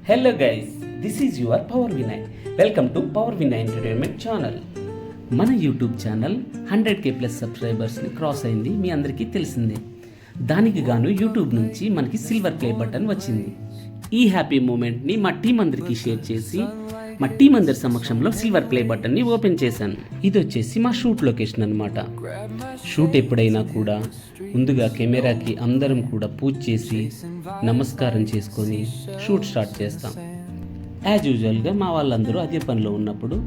Hello guys, this is your power Vinay. Welcome to power Vinay entertainment channel. మన YouTube channel 100K+ సబ్స్క్రైబర్స్ని cross అయింది, మీ అందరికీ తెలిసిందే. దానికి గాను యూట్యూబ్ నుంచి మనకి సిల్వర్ ప్లే బటన్ వచ్చింది. ఈ హ్యాపీ మూమెంట్ని మా టీం అందరికీ షేర్ చేసి మా టీం అందరి సమక్షంలో సిల్వర్ ప్లే బటన్ని ఓపెన్ చేశాను. ఇది వచ్చేసి మా షూట్ లొకేషన్ అనమాట. షూట్ ఎప్పుడైనా కూడా ముందుగా కెమెరాకి అందరం కూడా పూజ చేసి నమస్కారం చేసుకొని షూట్ స్టార్ట్ చేస్తాం. యాజ్ యూజువల్గా మా వాళ్ళందరూ అదే పనిలో ఉన్నప్పుడు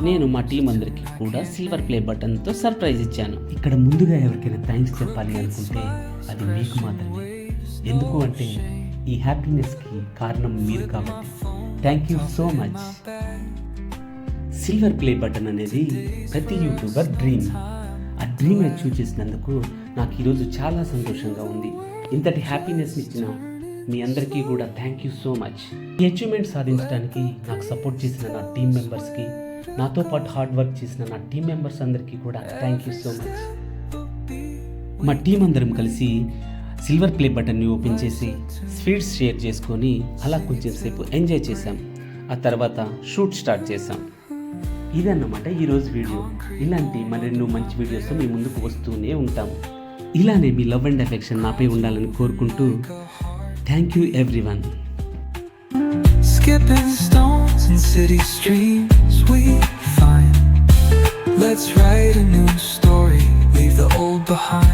నేను మా టీం అందరికీ కూడా సిల్వర్ ప్లే బటన్తో సర్ప్రైజ్ ఇచ్చాను. ఇక్కడ ముందుగా ఎవరికైనా థ్యాంక్స్ చెప్పాలి అనుకుంటే అది మీకు మాత్రమే. ఎందుకు అంటే ఈ హ్యాపీనెస్కి కారణం మీరు కాబట్టి thank you so much. Silver play button అనేది ప్రతి యూట్యూబర్ డ్రీమ్. ఆ డ్రీమ్ అచీవ్ చేసినందుకు నాకు ఈరోజు చాలా సంతోషంగా ఉంది. ఇంతటి హ్యాపీనెస్ ఇచ్చిన మీ అందరికీ కూడా థ్యాంక్ యూ సో మచ్. ఈ అచీవ్మెంట్ సాధించడానికి నాకు సపోర్ట్ చేసిన నా టీం మెంబర్స్కి, నాతో పాటు హార్డ్ వర్క్ చేసిన నా టీం మెంబర్స్ అందరికీ కూడా థ్యాంక్ యూ సో మచ్. మా టీం అందరం కలిసి సిల్వర్ ప్లే బటన్ని ఓపెన్ చేసి స్వీట్స్ షేర్ చేసుకొని అలా కొంచెం సేపు ఎంజాయ్ చేసాం. ఆ తర్వాత షూట్ స్టార్ట్ చేసాం. ఇదన్నమాట ఈరోజు వీడియో. ఇలాంటి మరెన్నో మంచి వీడియోస్ మీ ముందుకు వస్తూనే ఉంటాం. ఇలానే మీ లవ్ అండ్ అఫెక్షన్ నాపై ఉండాలని కోరుకుంటూ thank you everyone. Skipping stones in city streets we find. Let's write a new story, leave the old behind.